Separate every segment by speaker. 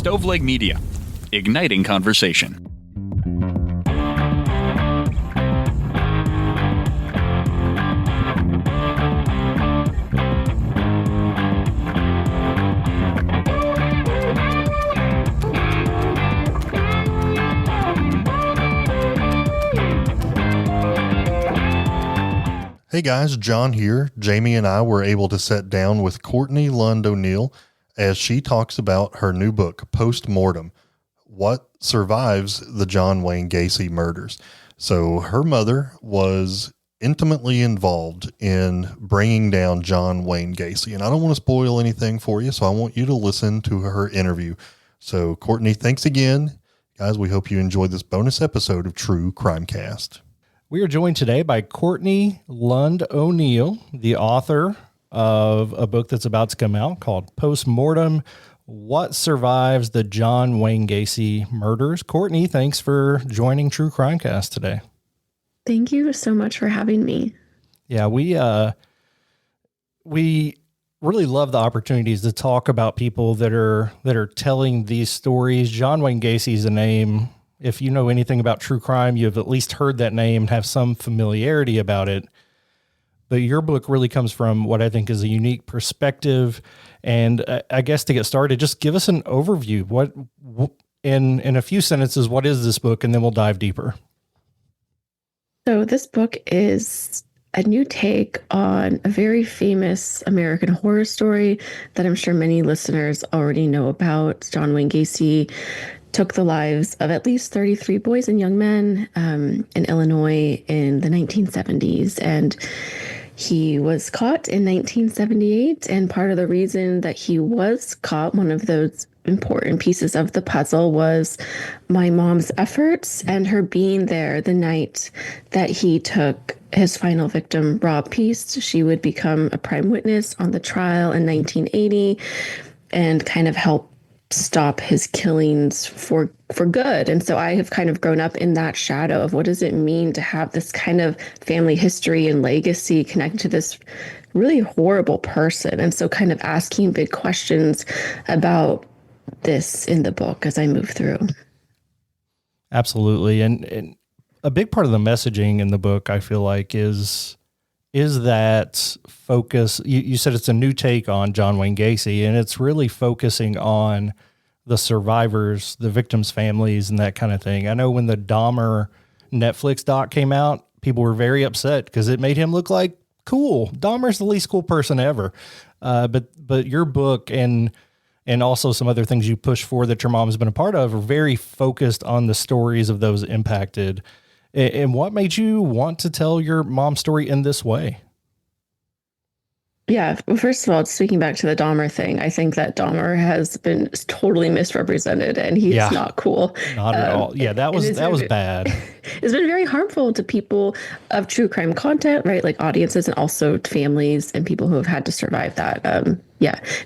Speaker 1: Stoveleg Media, igniting conversation.
Speaker 2: Hey guys, John here. Jamie and I were able to sit down with Courtney Lund O'Neil as she talks about her new book, Postmortem, What Survives the John Wayne Gacy Murders. So her mother was intimately involved in bringing down John Wayne Gacy. And I don't want to spoil anything for you, so I want you to listen to her interview. So Courtney, thanks again. Guys, we hope you enjoyed this bonus episode of True Crimecast.
Speaker 3: We are joined today by Courtney Lund O'Neil, the author of a book that's about to come out called Postmortem, What Survives the John Wayne Gacy Murders. Courtney, thanks for joining True Crimecast today.
Speaker 4: Thank you so much for having me.
Speaker 3: Yeah, we really love the opportunities to talk about people that are telling these stories. John Wayne Gacy is a name. If you know anything about true crime, you've at least heard that name and have some familiarity about it. But your book really comes from what I think is a unique perspective. And I guess to get started, just give us an overview. What in a few sentences, what is this book? And then we'll dive deeper.
Speaker 4: So this book is a new take on a very famous American horror story that I'm sure many listeners already know about. John Wayne Gacy took the lives of at least 33 boys and young men in Illinois in the 1970s. And he was caught in 1978. And part of the reason that he was caught, one of those important pieces of the puzzle, was my mom's efforts and her being there the night that he took his final victim, Rob Peace. She would become a prime witness on the trial in 1980 and kind of help stop his killings for good. And so I have kind of grown up in that shadow of what does it mean to have this kind of family history and legacy connected to this really horrible person. And so kind of asking big questions about this in the book as I move through.
Speaker 3: Absolutely. And a big part of the messaging in the book, I feel like, is that focus. You said it's a new take on John Wayne Gacy, and it's really focusing on the survivors, the victims' families, and that kind of thing. I know when the Dahmer Netflix doc came out, people were very upset because it made him look like cool. Dahmer's the least cool person ever. But your book and also some other things you push for that your mom has been a part of are very focused on the stories of those impacted. And what made you want to tell your mom's story in this way?
Speaker 4: Yeah, well, first of all, speaking back to the Dahmer thing, I think that Dahmer has been totally misrepresented and he's not cool.
Speaker 3: Not at all. Yeah, that was bad.
Speaker 4: It's been very harmful to people of true crime content, right? Like audiences and also families and people who have had to survive that.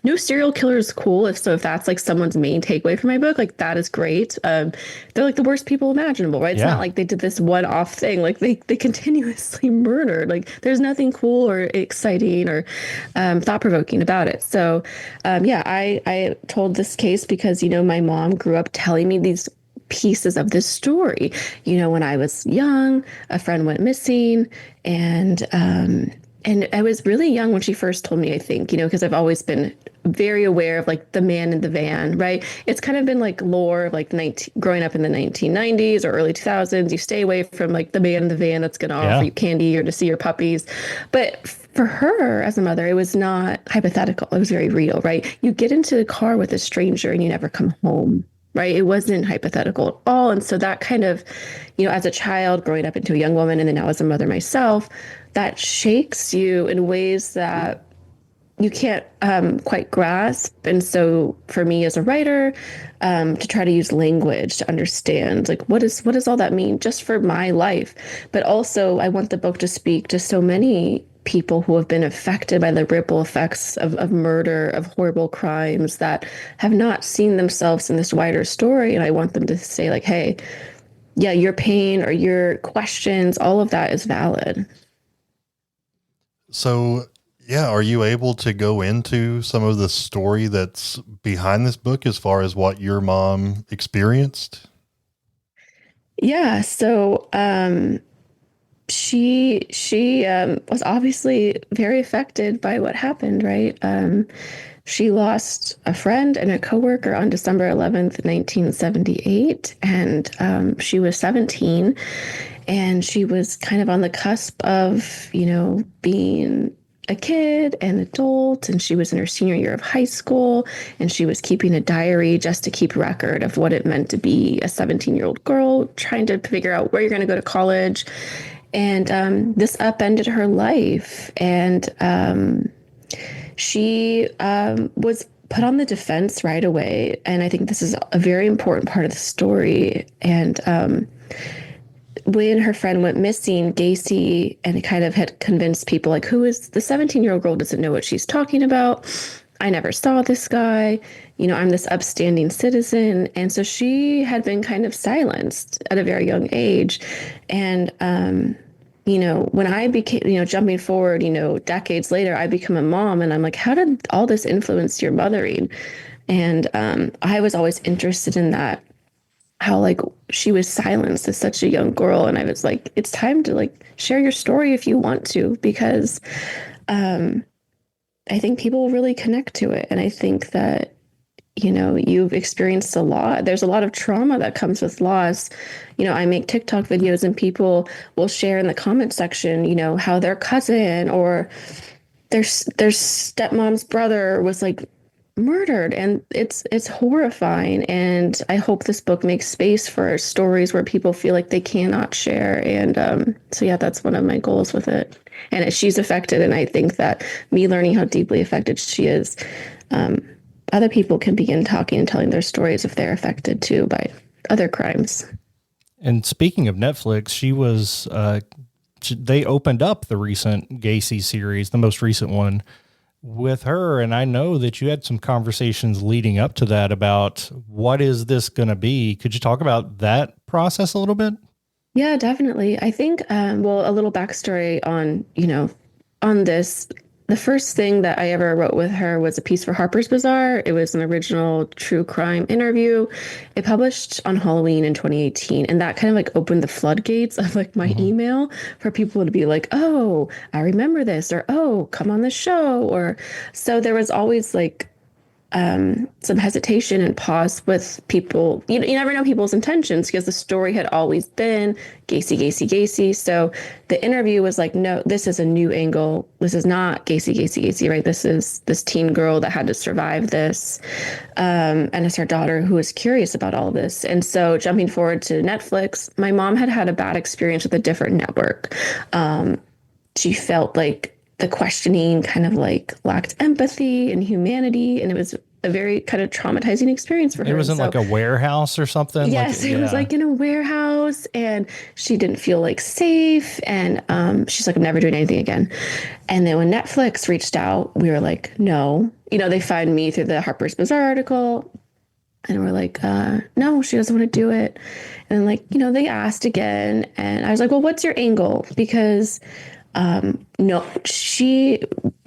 Speaker 4: No serial killer is cool. If that's like someone's main takeaway from my book, like that is great. They're like the worst people imaginable, right? It's not like they did this one-off thing. Like they continuously murdered. Like there's nothing cool or exciting or thought-provoking about it. So I told this case because, my mom grew up telling me these pieces of this story. When I was young, a friend went missing, and I was really young when she first told me, I think, because I've always been very aware of like the man in the van, right? It's kind of been like lore, like growing up in the 1990s or early 2000s, you stay away from like the man in the van that's going to offer you candy or to see your puppies. But for her as a mother, it was not hypothetical. It was very real, right? You get into the car with a stranger and you never come home. Right. It wasn't hypothetical at all. And so that kind of, as a child growing up into a young woman and then now as a mother myself, that shakes you in ways that you can't quite grasp. And so for me as a writer, to try to use language to understand, like, what does all that mean just for my life? But also I want the book to speak to so many people who have been affected by the ripple effects of murder, of horrible crimes that have not seen themselves in this wider story. And I want them to say like, hey, your pain or your questions, all of that is valid.
Speaker 2: So Yeah. Are you able to go into some of the story that's behind this book as far as what your mom experienced?
Speaker 4: Yeah. So she was obviously very affected by what happened, right? She lost a friend and a coworker on December 11th, 1978, and she was 17, and she was kind of on the cusp of, being a kid and adult, and she was in her senior year of high school, and she was keeping a diary just to keep record of what it meant to be a 17-year-old girl trying to figure out where you're going to go to college. And this upended her life. And she was put on the defense right away. And I think this is a very important part of the story. And when her friend went missing, Gacy and kind of had convinced people, like, who is the 17-year-old girl doesn't know what she's talking about. I never saw this guy. I'm this upstanding citizen. And so she had been kind of silenced at a very young age. And, when I became, jumping forward, decades later, I become a mom, and I'm like, how did all this influence your mothering? And I was always interested in that, how like she was silenced as such a young girl. And I was like, it's time to like share your story if you want to, because I think people will really connect to it. And I think that, you've experienced a lot. There's a lot of trauma that comes with loss. I make TikTok videos and people will share in the comment section, how their cousin or their stepmom's brother was like murdered, and it's horrifying. And I hope this book makes space for stories where people feel like they cannot share. And so yeah, that's one of my goals with it. And she's affected, and I think that me learning how deeply affected she is, other people can begin talking and telling their stories if they're affected too by other crimes.
Speaker 3: And speaking of Netflix, they opened up the recent Gacy series, the most recent one, with her. And I know that you had some conversations leading up to that about what is this going to be? Could you talk about that process a little bit?
Speaker 4: Yeah, definitely. I think, a little backstory on this. The first thing that I ever wrote with her was a piece for Harper's Bazaar. It was an original true crime interview. It published on Halloween in 2018. And that kind of like opened the floodgates of like my email for people to be like, oh, I remember this, or, oh, come on the show. Or so there was always like some hesitation and pause with people. You never know people's intentions, because the story had always been Gacy, Gacy, Gacy. So the interview was like, no, this is a new angle. This is not Gacy, Gacy, Gacy, right? This is this teen girl that had to survive this. And it's her daughter who is curious about all of this. And so jumping forward to Netflix, my mom had a bad experience with a different network. She felt like the questioning kind of like lacked empathy and humanity, and it was a very kind of traumatizing experience for her.
Speaker 3: It was in like a warehouse or something?
Speaker 4: Yes, it was like in a warehouse, and she didn't feel like safe, and she's like, I'm never doing anything again. And then when Netflix reached out, we were like, no. They find me through the Harper's Bazaar article, and we're like, no, she doesn't want to do it. And like, they asked again, and I was like, well, what's your angle? Because no, she,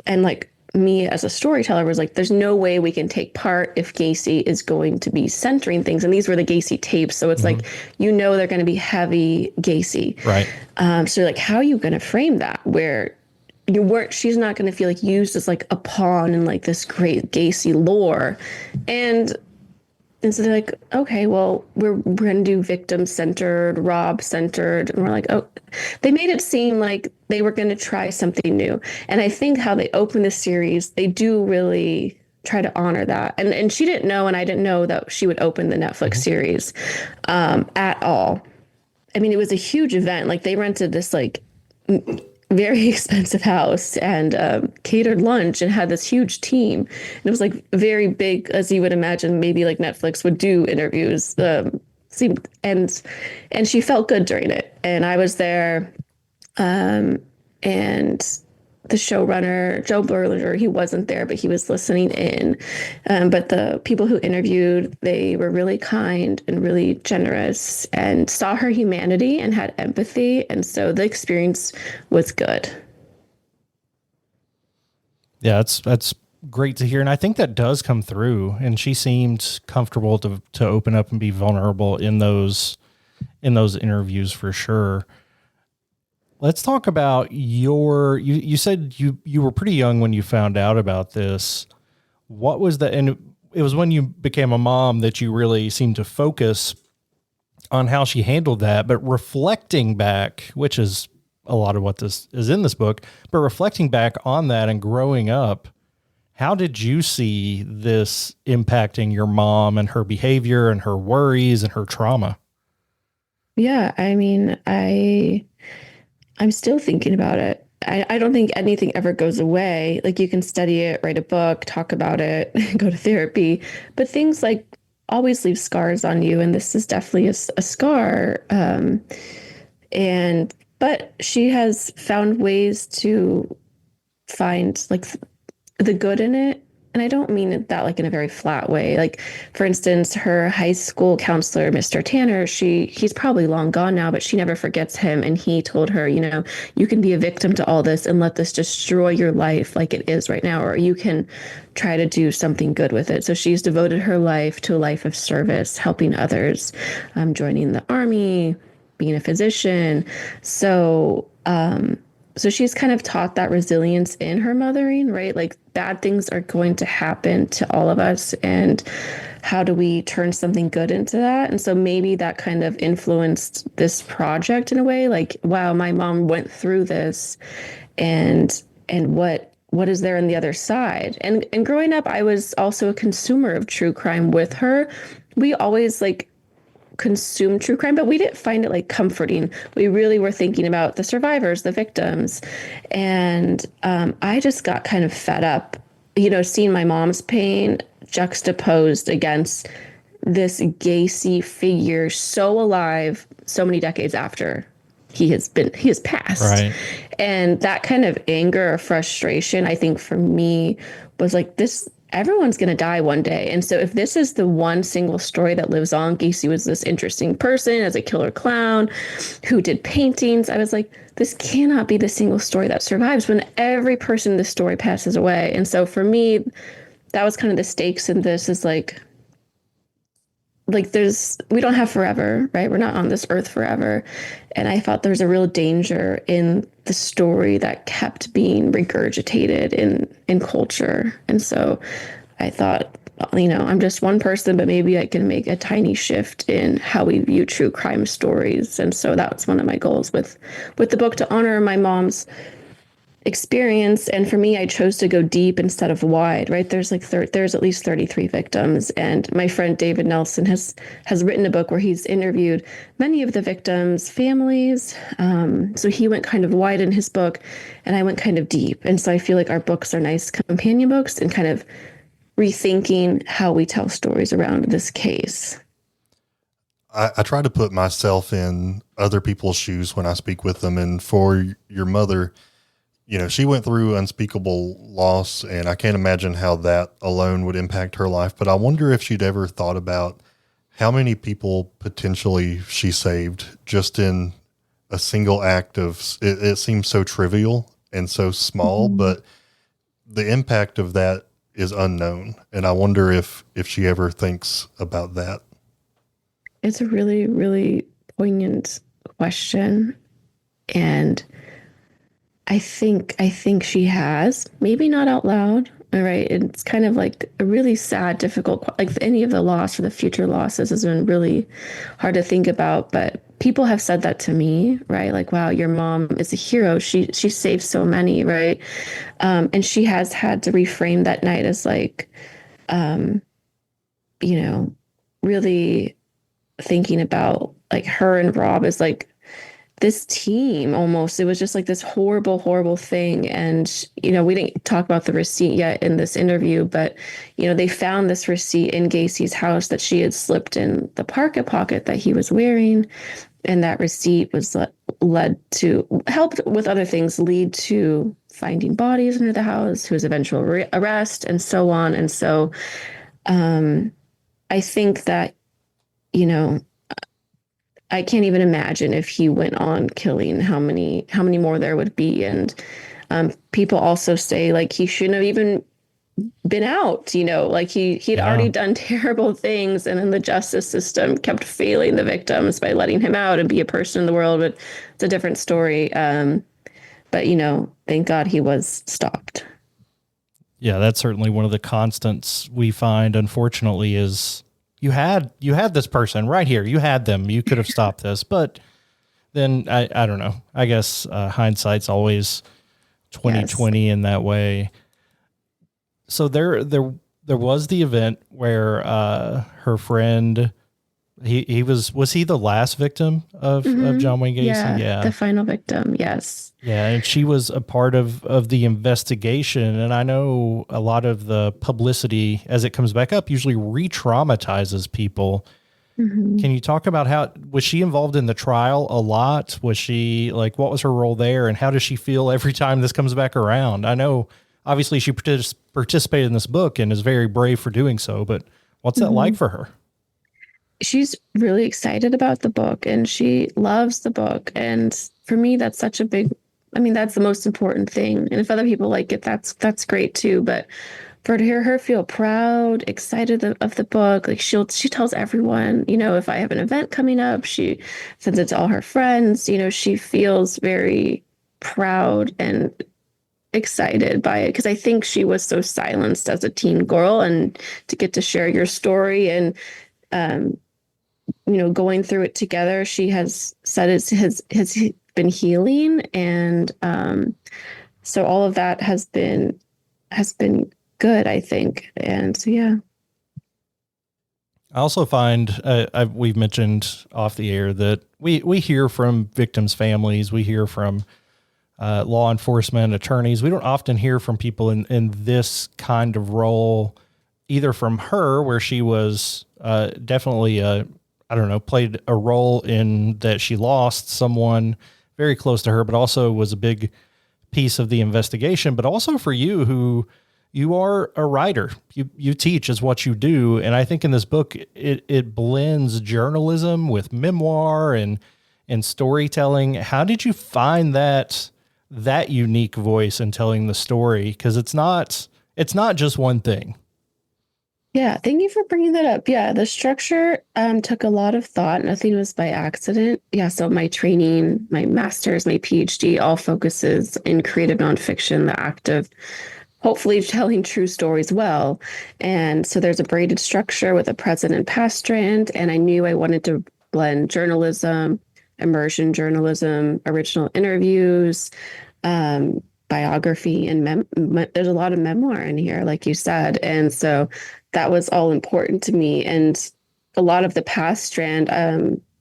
Speaker 4: and like me as a storyteller, was like, there's no way we can take part if Gacy is going to be centering things. And these were the Gacy tapes. So it's like, they're going to be heavy Gacy.
Speaker 3: Right.
Speaker 4: So like, how are you going to frame that where she's not going to feel like used as like a pawn in like this great Gacy lore? And so they're like, okay, well, we're going to do victim-centered, Rob-centered. And we're like, oh, they made it seem like they were going to try something new. And I think how they open the series, they do really try to honor that. And she didn't know, and I didn't know that she would open the Netflix series at all. I mean, it was a huge event. Like, they rented this, like, very expensive house and catered lunch and had this huge team. And it was like very big, as you would imagine, maybe like Netflix would do interviews. And she felt good during it. And I was there, and the showrunner, Joe Berlinger, he wasn't there, but he was listening in. But the people who interviewed, they were really kind and really generous and saw her humanity and had empathy. And so the experience was good.
Speaker 3: Yeah, that's great to hear. And I think that does come through. And she seemed comfortable to open up and be vulnerable in those interviews for sure. Let's talk about you said you were pretty young when you found out about this. What was the, and it was when you became a mom that you really seemed to focus on how she handled that, but reflecting back, which is a lot of what this is in this book, but reflecting back on that and growing up, how did you see this impacting your mom and her behavior and her worries and her trauma?
Speaker 4: Yeah, I mean, I'm still thinking about it. I don't think anything ever goes away. Like you can study it, write a book, talk about it, go to therapy, but things like always leave scars on you. And this is definitely a scar. But she has found ways to find like the good in it. And I don't mean that like in a very flat way. Like, for instance, her high school counselor, Mr. Tanner, he's probably long gone now, but she never forgets him. And he told her, you can be a victim to all this and let this destroy your life like it is right now, or you can try to do something good with it. So she's devoted her life to a life of service, helping others, joining the army, being a physician. So she's kind of taught that resilience in her mothering, right? Like bad things are going to happen to all of us. And how do we turn something good into that? And so maybe that kind of influenced this project in a way, like, wow, my mom went through this and what is there on the other side? And growing up, I was also a consumer of true crime with her. We always consume true crime, but we didn't find it comforting. We really were thinking about the survivors, the victims. And I just got kind of fed up, seeing my mom's pain juxtaposed against this Gacy figure so alive so many decades after he has passed.
Speaker 3: Right.
Speaker 4: And that kind of anger or frustration, I think for me was this, everyone's going to die one day. And so if this is the one single story that lives on, Gacy was this interesting person as a killer clown who did paintings. I was like, this cannot be the single story that survives when every person in the story passes away. And so for me, that was kind of the stakes in this is we don't have forever, right? We're not on this earth forever. And I thought there's a real danger in the story that kept being regurgitated in culture. And so I thought, I'm just one person, but maybe I can make a tiny shift in how we view true crime stories. And so that was one of my goals with the book, to honor my mom's experience. And for me, I chose to go deep instead of wide, right? There's there's at least 33 victims. And my friend David Nelson has written a book where he's interviewed many of the victims' families. So he went kind of wide in his book and I went kind of deep. And so I feel like our books are nice companion books and kind of rethinking how we tell stories around this case.
Speaker 2: I try to put myself in other people's shoes when I speak with them. And for your mother, she went through unspeakable loss, and I can't imagine how that alone would impact her life. But I wonder if she'd ever thought about how many people potentially she saved just in a single act of, it seems so trivial and so small, but the impact of that is unknown. And I wonder if she ever thinks about that.
Speaker 4: It's a really, really poignant question. And I think she has, maybe not out loud. All right. It's kind of like a really sad, difficult, like any of the loss or the future losses has been really hard to think about. But people have said that to me, right? Like, wow, your mom is a hero. She saved so many, right? And she has had to reframe that night as really thinking about her and Rob as this team almost. It was just this horrible, horrible thing. And, we didn't talk about the receipt yet in this interview, but, they found this receipt in Gacy's house that she had slipped in the parka pocket that he was wearing. And that receipt was helped with other things, lead to finding bodies under the house, his eventual arrest, and so on. And so I think that, I can't even imagine if he went on killing how many more there would be. And People also say like he shouldn't have even been out, like he'd already done terrible things, and then the justice system kept failing the victims by letting him out and be a person in the world. But it's a different story. But thank God he was stopped.
Speaker 3: Yeah, that's certainly one of the constants we find, unfortunately, is you had this person right here. You had them. You could have stopped this. But then I don't know. I guess hindsight's always 2020 in that way. So there was the event where her friend, he was he the last victim of John Wayne Gacy?
Speaker 4: Yeah, the final victim. Yes.
Speaker 3: Yeah, and she was a part of the investigation, and I know a lot of the publicity as it comes back up usually re-traumatizes people. Can you talk about was she involved in the trial a lot? Was she what was her role there, and how does she feel every time this comes back around? I know obviously she participated in this book and is very brave for doing so, but what's that like for her?
Speaker 4: She's really excited about the book and she loves the book. And for me, that's such a big, that's the most important thing. And if other people like it, that's great too. But for to hear her feel proud, excited of the book, like she tells everyone, if I have an event coming up, she sends it to all her friends, she feels very proud and excited by it, because I think she was so silenced as a teen girl, and to get to share your story and going through it together, she has said it has been healing, and so all of that has been good, I think. And so yeah.
Speaker 3: I also find we've mentioned off the air that we hear from victims' families, we hear from law enforcement attorneys. We don't often hear from people in this kind of role, either from her, where she was definitely played a role in that she lost someone very close to her, but also was a big piece of the investigation. But also for you, who you are a writer, you teach is what you do. And I think in this book, it blends journalism with memoir and storytelling. How did you find that unique voice in telling the story? Because it's not just one thing.
Speaker 4: Yeah, thank you for bringing that up. Yeah, the structure took a lot of thought. Nothing was by accident. Yeah, so my training, my master's, my PhD, all focuses in creative nonfiction, the act of hopefully telling true stories well. And so there's a braided structure with a present and past strand. And I knew I wanted to blend journalism, immersion journalism, original interviews, biography, and there's a lot of memoir in here, like you said. And so that was all important to me. And a lot of the past strand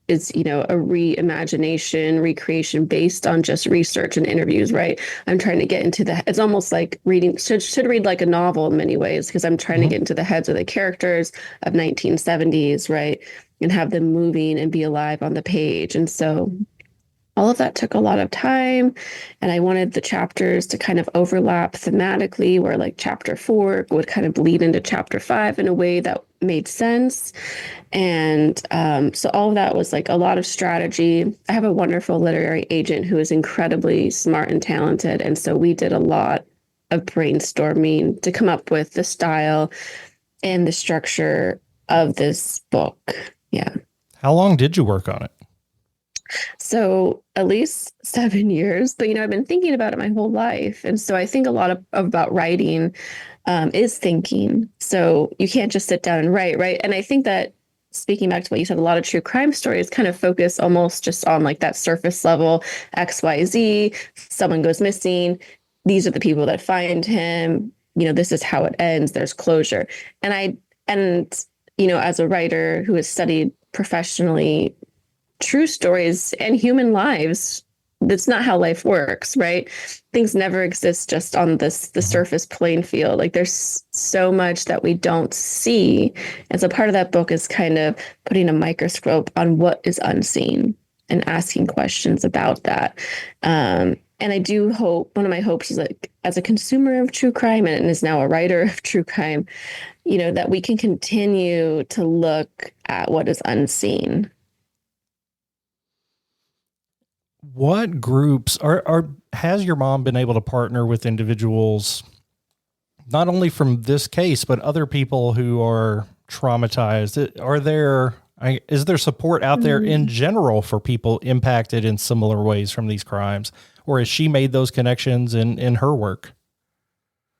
Speaker 4: is, a reimagination, recreation based on just research and interviews, right? I'm trying to get into it's almost like should read like a novel in many ways, because I'm trying to get into the heads of the characters of 1970s, right? And have them moving and be alive on the page. And so all of that took a lot of time, and I wanted the chapters to kind of overlap thematically, where like chapter 4 would kind of bleed into chapter 5 in a way that made sense. And so all of that was like a lot of strategy. I have a wonderful literary agent who is incredibly smart and talented, and so we did a lot of brainstorming to come up with the style and the structure of this book. Yeah.
Speaker 3: How long did you work on it?
Speaker 4: So at least 7 years, but I've been thinking about it my whole life. And so I think a lot about writing is thinking. So you can't just sit down and write, right? And I think that, speaking back to what you said, a lot of true crime stories kind of focus almost just on like that surface level, XYZ, someone goes missing, these are the people that find him, this is how it ends, there's closure. And as a writer who has studied professionally true stories and human lives, that's not how life works, right? Things never exist just on the surface playing field. Like there's so much that we don't see. And so part of that book is kind of putting a microscope on what is unseen and asking questions about that. And I do hope, one of my hopes is like, as a consumer of true crime and is now a writer of true crime, that we can continue to look at what is unseen.
Speaker 3: What groups has your mom been able to partner with individuals, not only from this case, but other people who are traumatized? Is there support out there in general for people impacted in similar ways from these crimes? Or has she made those connections in her work?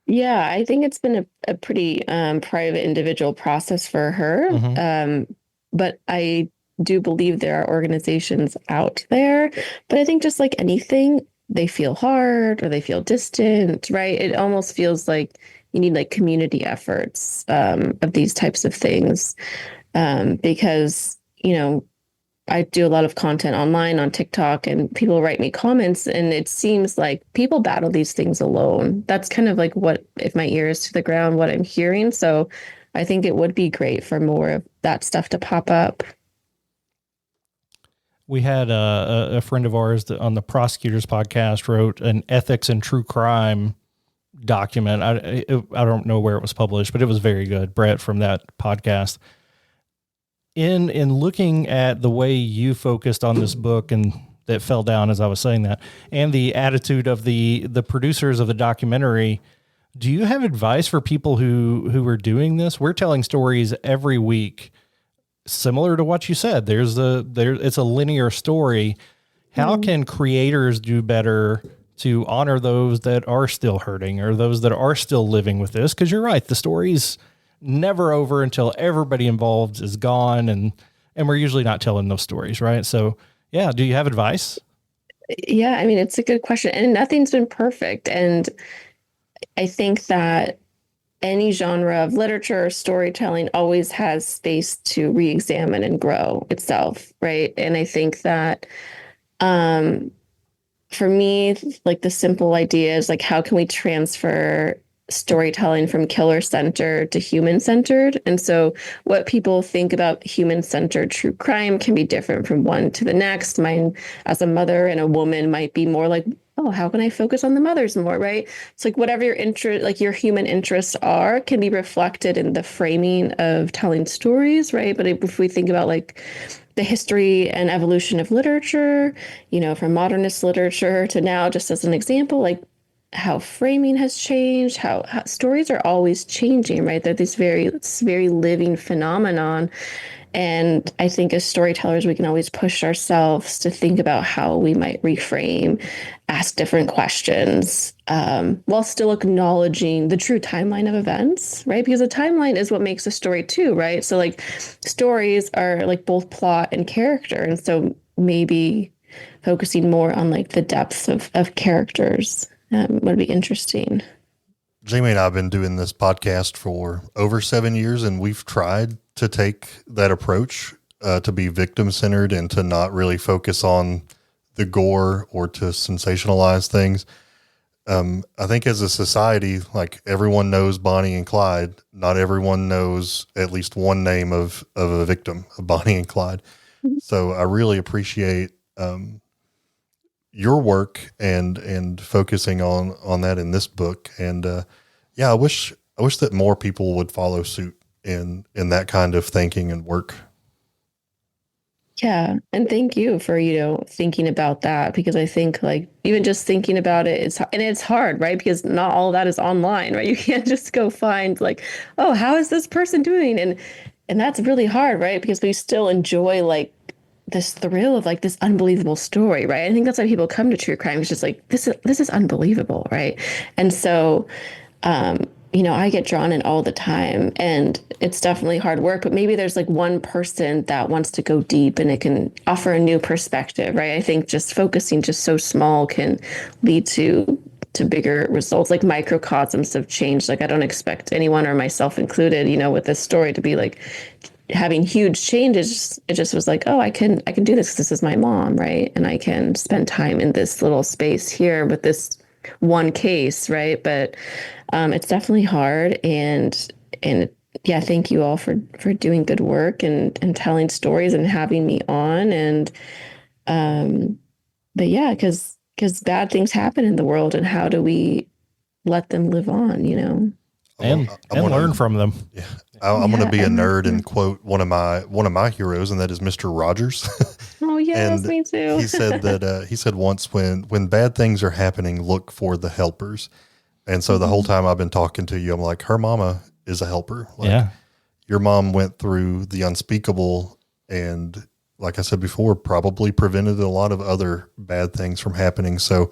Speaker 4: Yeah, I think it's been a pretty private individual process for her. But I do believe there are organizations out there. But I think just like anything, they feel hard or they feel distant, right? It almost feels like you need like community efforts of these types of things. Because, I do a lot of content online on TikTok and people write me comments and it seems like people battle these things alone. That's kind of like what, if my ear is to the ground, what I'm hearing. So I think it would be great for more of that stuff to pop up.
Speaker 3: We had a friend of ours that on the Prosecutors podcast wrote an ethics and true crime document. I don't know where it was published, but it was very good. Brett from that podcast. In looking at the way you focused on this book and that fell down as I was saying that, and the attitude of the producers of the documentary, do you have advice for people who are doing this? We're telling stories every week, similar to what you said. It's a linear story. How can creators do better to honor those that are still hurting or those that are still living with this? Because you're right, the story's never over until everybody involved is gone, and we're usually not telling those stories, right? So, yeah, do you have advice?
Speaker 4: Yeah, I mean, it's a good question, and nothing's been perfect. And I think that any genre of literature or storytelling always has space to re-examine and grow itself, right? And I think that for me, like the simple idea is like, how can we transfer storytelling from killer-centered to human-centered? And so what people think about human-centered true crime can be different from one to the next. Mine, as a mother and a woman, might be more like, oh, how can I focus on the mothers more, right? It's like whatever your interest, like your human interests are, can be reflected in the framing of telling stories, right? But if we think about like the history and evolution of literature, from modernist literature to now, just as an example, like how framing has changed, how stories are always changing, right? They're this very living phenomenon. And I think as storytellers, we can always push ourselves to think about how we might reframe, ask different questions, while still acknowledging the true timeline of events, right? Because the timeline is what makes a story too, right? So like stories are like both plot and character. And so maybe focusing more on like the depths of characters would be interesting.
Speaker 2: Jamie and I have been doing this podcast for over 7 years, and we've tried to take that approach to be victim-centered and to not really focus on the gore or to sensationalize things. I think as a society, like everyone knows Bonnie and Clyde, not everyone knows at least one name of a victim of Bonnie and Clyde. So I really appreciate your work and focusing on that in this book. And I wish that more people would follow suit in that kind of thinking and work.
Speaker 4: Yeah. And thank you for, thinking about that, because I think like even just thinking about it it's hard, right? Because not all of that is online, right? You can't just go find like, oh, how is this person doing? And that's really hard, right? Because we still enjoy like this thrill of like this unbelievable story, right? I think that's why people come to true crime. It's just like, this is unbelievable, right? And so, I get drawn in all the time, and it's definitely hard work, but maybe there's like one person that wants to go deep and it can offer a new perspective, right? I think just focusing just so small can lead to bigger results, like microcosms of change. Like I don't expect anyone, or myself included, with this story to be like having huge changes. It just was like, oh, I can do this. This is my mom, right? And I can spend time in this little space here with this one case, right? But it's definitely hard, and yeah, thank you all for doing good work and telling stories and having me on. And but yeah, because bad things happen in the world, and how do we let them live on,
Speaker 3: and learn from them.
Speaker 2: Yeah. I'm going to be a nerd and quote one of my heroes, and that is Mr. Rogers.
Speaker 4: Oh yes,
Speaker 2: And
Speaker 4: me too.
Speaker 2: he said once, when bad things are happening, look for the helpers. And so the whole time I've been talking to you, I'm like, her mama is a helper. Like,
Speaker 3: Yeah.
Speaker 2: your mom went through the unspeakable, and like I said before, probably prevented a lot of other bad things from happening. So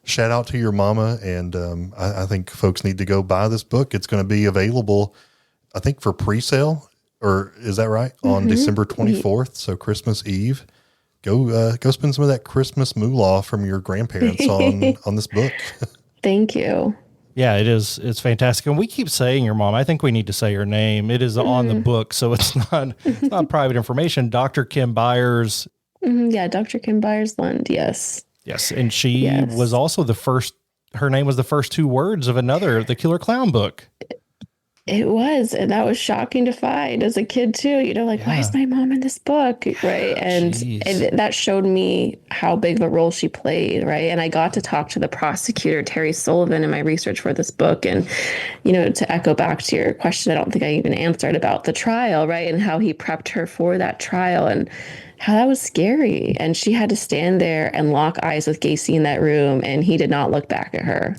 Speaker 2: shout out to your mama. And I think folks need to go buy this book. It's going to be available, I think, for pre-sale, or is that right? On December 24th. So Christmas Eve. Go spend some of that Christmas moolah from your grandparents on this book.
Speaker 4: Thank you.
Speaker 3: Yeah, it is. It's fantastic. And we keep saying your mom. I think we need to say her name. It is on the book, so it's not private information. Dr. Kim Byers.
Speaker 4: Yeah, Dr. Kim Byers Lund. Yes.
Speaker 3: Yes. And she was also her name was the first two words of the Killer Clown book.
Speaker 4: It was, and that was shocking to find as a kid too. Like, why is my mom in this book, right? And that showed me how big of a role she played, right? And I got to talk to the prosecutor, Terry Sullivan, in my research for this book. And, to echo back to your question, I don't think I even answered about the trial, right? And how he prepped her for that trial and how that was scary. And she had to stand there and lock eyes with Gacy in that room, and he did not look back at her.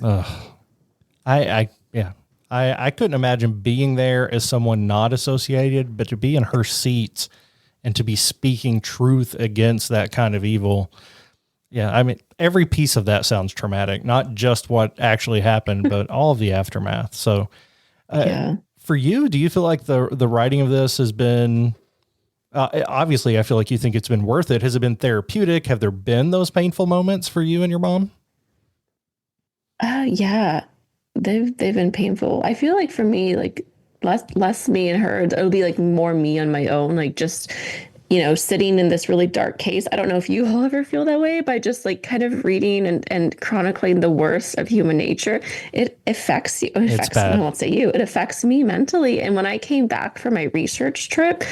Speaker 3: I couldn't imagine being there as someone not associated, but to be in her seat and to be speaking truth against that kind of evil. Yeah. I mean, every piece of that sounds traumatic, not just what actually happened, but all of the aftermath. So for you, do you feel like the writing of this has been, obviously I feel like you think it's been worth it. Has it been therapeutic? Have there been those painful moments for you and your mom?
Speaker 4: Yeah. They've been painful. I feel like for me, like less me and her, it'll be like more me on my own, like just, sitting in this really dark case. I don't know if you all ever feel that way, but just like kind of reading and chronicling the worst of human nature, it affects you. It affects, I won't say you, it affects me mentally. And when I came back from my research trip,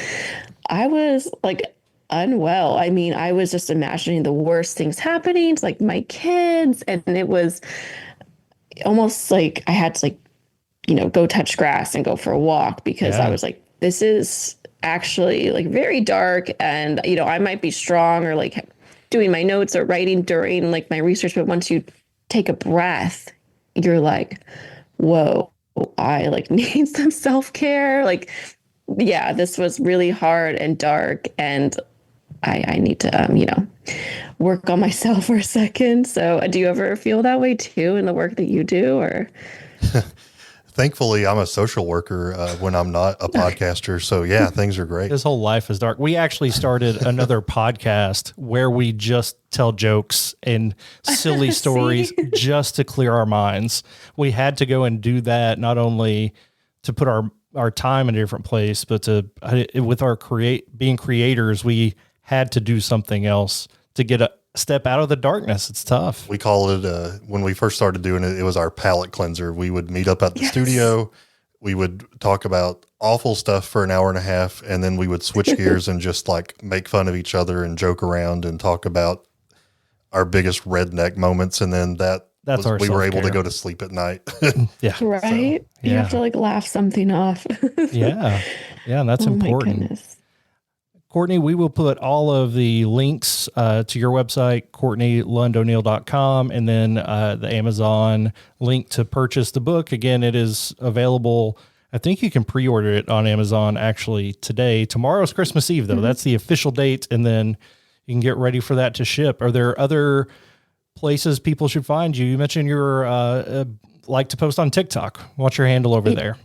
Speaker 4: I was like unwell. I mean, I was just imagining the worst things happening to like my kids, and it was almost like I had to go touch grass and go for a walk, because I was like, this is actually like very dark, and I might be strong or like doing my notes or writing during like my research, but once you take a breath, you're like, whoa, I like need some self-care. Like, yeah, this was really hard and dark, and I need to work on myself for a second. So do you ever feel that way too in the work that you do, or?
Speaker 2: Thankfully, I'm a social worker when I'm not a podcaster. So yeah, things are great.
Speaker 3: His whole life is dark. We actually started another podcast where we just tell jokes and silly stories just to clear our minds. We had to go and do that, not only to put our time in a different place, but with our being creators, we had to do something else to get a step out of the darkness. It's tough.
Speaker 2: We call it, when we first started doing it, it was our palate cleanser. We would meet up at the studio. We would talk about awful stuff for an hour and a half, and then we would switch gears and just like make fun of each other and joke around and talk about our biggest redneck moments. And then we were able to go to sleep at night.
Speaker 3: Yeah.
Speaker 4: Right. So, you have to like laugh something off.
Speaker 3: Yeah. And that's important. Courtney, we will put all of the links to your website, CourtneyLundO'Neil.com, and then the Amazon link to purchase the book. Again, it is available. I think you can pre-order it on Amazon actually today. Tomorrow's Christmas Eve, though. That's the official date, and then you can get ready for that to ship. Are there other places people should find you? You mentioned you're like to post on TikTok. What's your handle over there?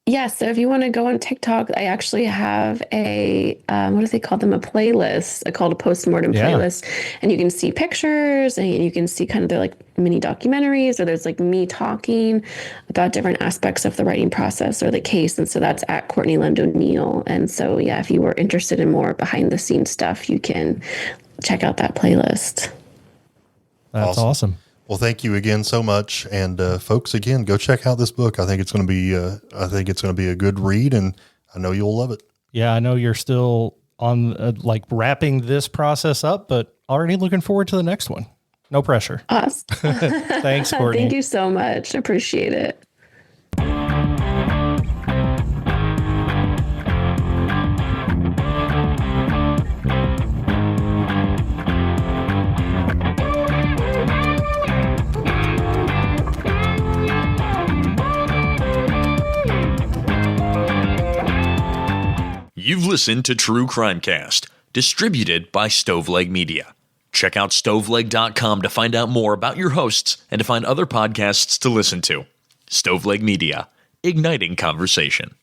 Speaker 4: Yeah, so if you want to go on TikTok, I actually have a, what do they call them? A playlist called a Postmortem playlist. And you can see pictures, and you can see kind of their like mini documentaries, or there's like me talking about different aspects of the writing process or the case. And so that's at Courtney Lund O'Neil. And so, yeah, if you were interested in more behind the scenes stuff, you can check out that playlist.
Speaker 3: That's awesome.
Speaker 2: Well, thank you again so much, and folks, again, go check out this book. I think it's going to be a good read, and I know you'll love it. Yeah,
Speaker 3: I know you're still on like wrapping this process up, but already looking forward to the next one. No pressure.
Speaker 4: Awesome.
Speaker 3: Thanks, Courtney.
Speaker 4: Thank you so much. Appreciate it.
Speaker 5: You've listened to True Crimecast, distributed by Stoveleg Media. Check out stoveleg.com to find out more about your hosts and to find other podcasts to listen to. Stoveleg Media, igniting conversation.